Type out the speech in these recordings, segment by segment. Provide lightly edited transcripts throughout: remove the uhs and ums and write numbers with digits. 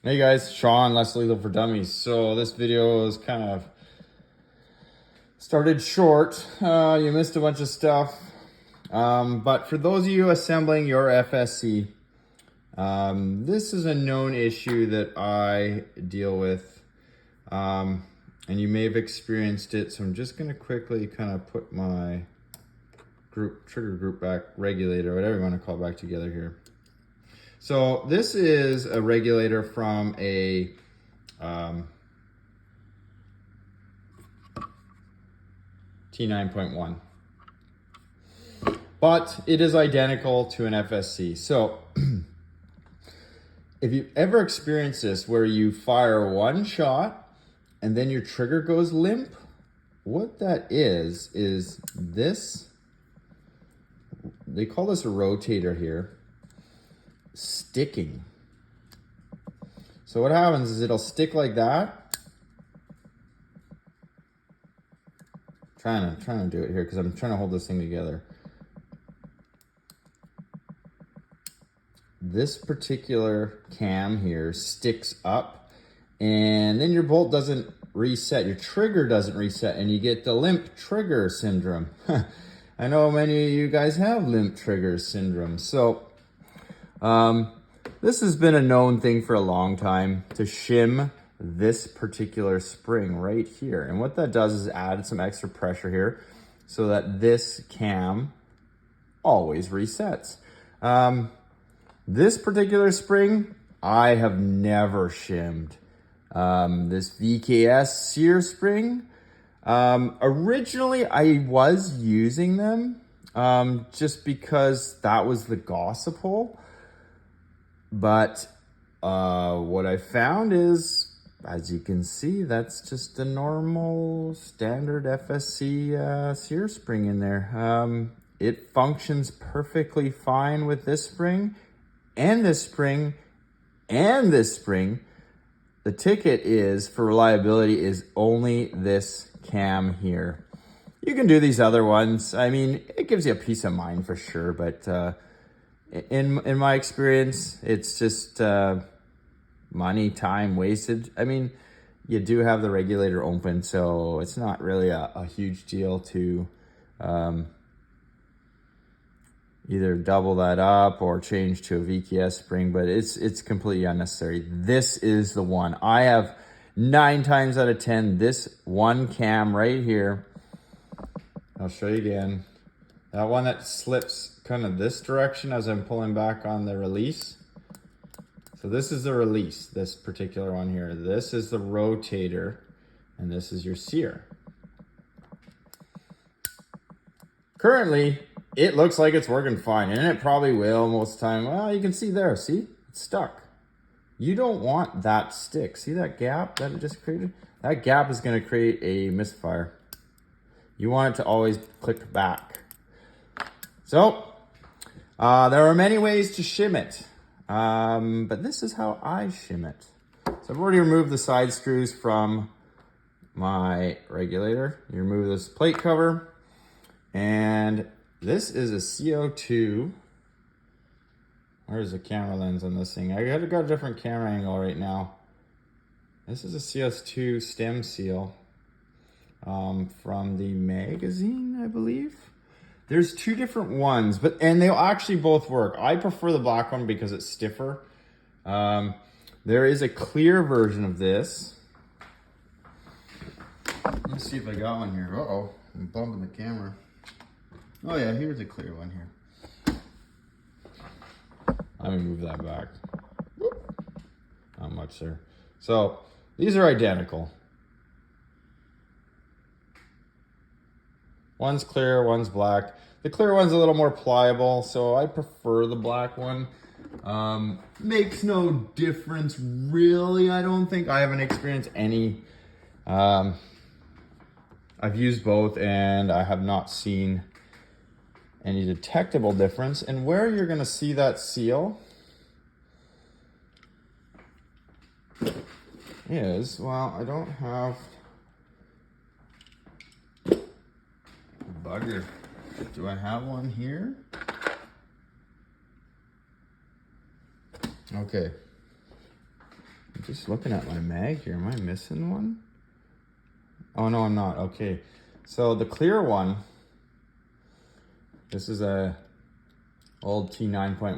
Hey guys, Sean, Leslie for Dummies. So this video is kind of started short. You missed a bunch of stuff. But for those of you assembling your FSC, this is a known issue that I deal with. And you may have experienced it. So I'm just going to quickly kind of put my trigger group back, regulator, whatever you want to call it, back together here. So this is a regulator from a T9.1, but it is identical to an FSC. So if you've ever experienced this where you fire one shot and then your trigger goes limp, what that is this, they call this a rotator here, sticking. So what happens is it'll stick like that. Trying to do it here because I'm trying to hold this thing together. This particular cam here sticks up, and then your bolt doesn't reset, your trigger doesn't reset, and you get the limp trigger syndrome. I know many of you guys have limp trigger syndrome. So this has been a known thing for a long time, to shim this particular spring right here. And what that does is add some extra pressure here so that this cam always resets. This particular spring, I have never shimmed. This VKS sear spring, originally I was using them just because that was the gossip hole. But what I found is, as you can see, that's just a normal standard FSC sear spring in there. It functions perfectly fine with this spring and this spring and this spring. The ticket is, for reliability, is only this cam here. You can do these other ones. I mean, it gives you a peace of mind for sure, but in my experience, it's just money, time wasted. I mean, you do have the regulator open, so it's not really a huge deal to either double that up or change to a VKS spring, but it's completely unnecessary. This is the one. I have 9 times out of 10 this one cam right here. I'll show you again. That one that slips kind of this direction as I'm pulling back on the release. So this is the release, this particular one here. This is the rotator, and this is your sear. Currently, it looks like it's working fine, and it probably will most of the time. Well, you can see there, see? It's stuck. You don't want that stick. See that gap that it just created? That gap is gonna create a misfire. You want it to always click back. So, there are many ways to shim it, but this is how I shim it. So I've already removed the side screws from my regulator. You remove this plate cover, and this is a CO2. Where's the camera lens on this thing? I got a different camera angle right now. This is a CS2 stem seal from the magazine, I believe. There's 2 different ones, and they'll actually both work. I prefer the black one because it's stiffer. There is a clear version of this. Let me see if I got one here. Uh-oh, I'm bumping the camera. Oh yeah, here's a clear one here. Let me move that back. Not much there. So these are identical. One's clear, one's black. The clear one's a little more pliable, so I prefer the black one. Makes no difference, really, I don't think. I haven't experienced any. I've used both, and I have not seen any detectable difference. And where you're gonna see that seal is, well, I don't have bugger. Do I have one here? Okay. Just looking at my mag here. Am I missing one? Oh, no, I'm not. Okay. So the clear one, this is a old T9.1,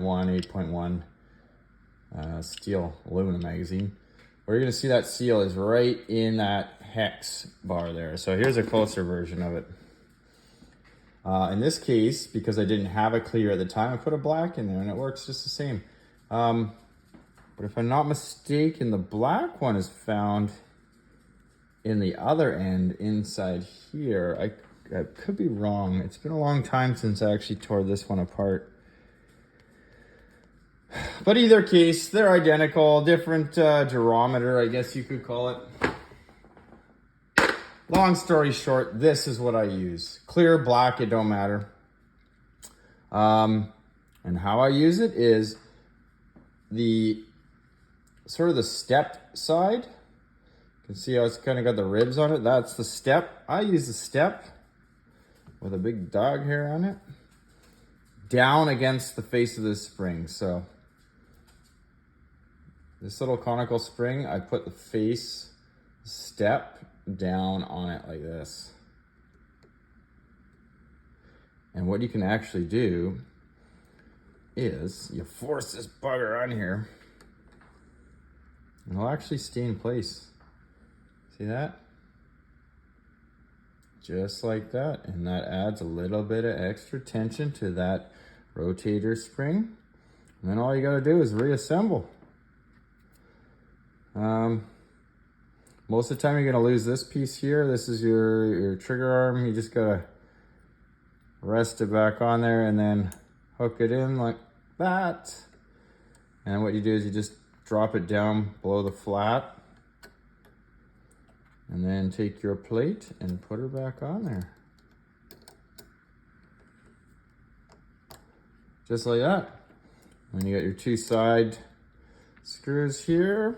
8.1 steel aluminum magazine. Where you're going to see that seal is right in that hex bar there. So here's a closer version of it. In this case, because I didn't have a clear at the time, I put a black in there and it works just the same. But if I'm not mistaken, the black one is found in the other end inside here. I could be wrong. It's been a long time since I actually tore this one apart. But either case, they're identical, different durometer, I guess you could call it. Long story short, this is what I use. Clear, black, it don't matter. And how I use it is the sort of the step side. You can see how it's kind of got the ribs on it. That's the step. I use the step with a big dog hair on it down against the face of this spring. So this little conical spring, I put the face step down on it like this. And what you can actually do is you force this bugger on here and it'll actually stay in place. See that? Just like that. And that adds a little bit of extra tension to that rotator spring. And then all you gotta do is reassemble. Most of the time you're gonna lose this piece here. This is your trigger arm. You just gotta rest it back on there and then hook it in like that. And what you do is you just drop it down below the flat and then take your plate and put her back on there. Just like that. And you got your two side screws here.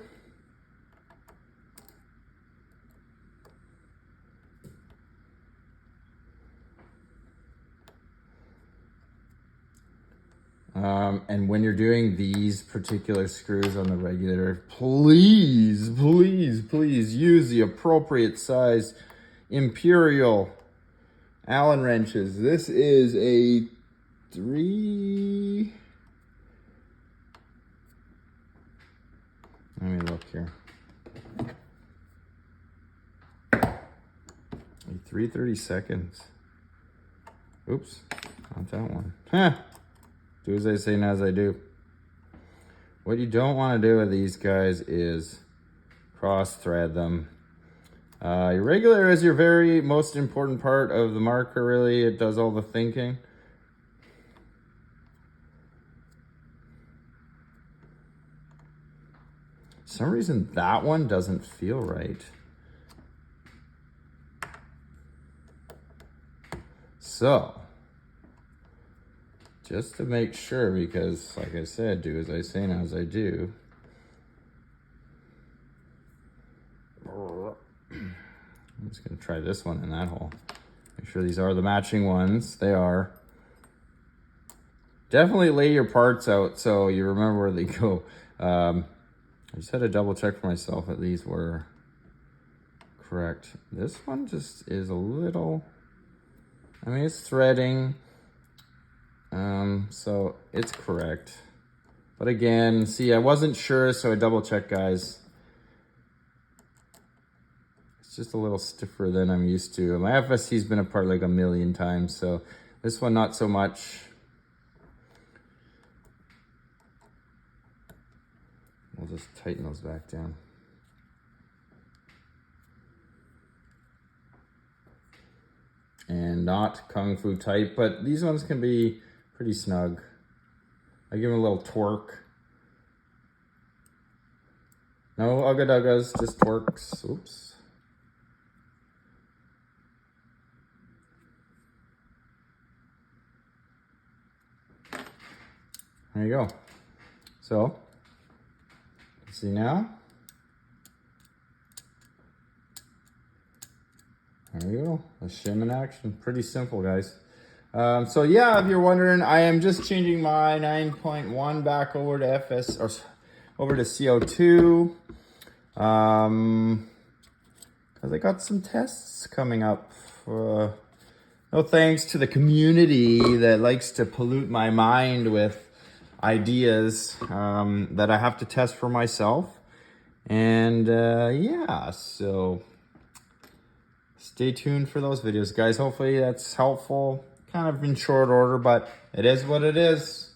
And when you're doing these particular screws on the regulator, please, please, please use the appropriate size Imperial Allen wrenches. This is a 3... Let me look here. A 3/32. Oops, not that one. Huh. Do as I say, not as I do. What you don't want to do with these guys is cross thread them. Your regulator is your very most important part of the marker, really. It does all the thinking. For some reason that one doesn't feel right. So, just to make sure, because like I said, do as I say, not as I do. I'm just gonna try this one in that hole. Make sure these are the matching ones. They are. Definitely lay your parts out so you remember where they go. I just had to double check for myself that these were correct. This one just is a little, I mean, it's threading. So it's correct. But again, see, I wasn't sure, so I double checked, guys. It's just a little stiffer than I'm used to. My FSC's been apart like a million times, so this one not so much. We'll just tighten those back down. And not Kung Fu tight, but these ones can be pretty snug. I give them a little torque. No ugga duggas, just torques. Oops. There you go. So, see now? There you go, a shim in action. Pretty simple, guys. So yeah, if you're wondering, I am just changing my 9.1 back over to over to CO2. Because I got some tests coming up. No thanks to the community that likes to pollute my mind with ideas that I have to test for myself. And yeah, so stay tuned for those videos, guys. Hopefully that's helpful. Kind of in short order, but it is what it is.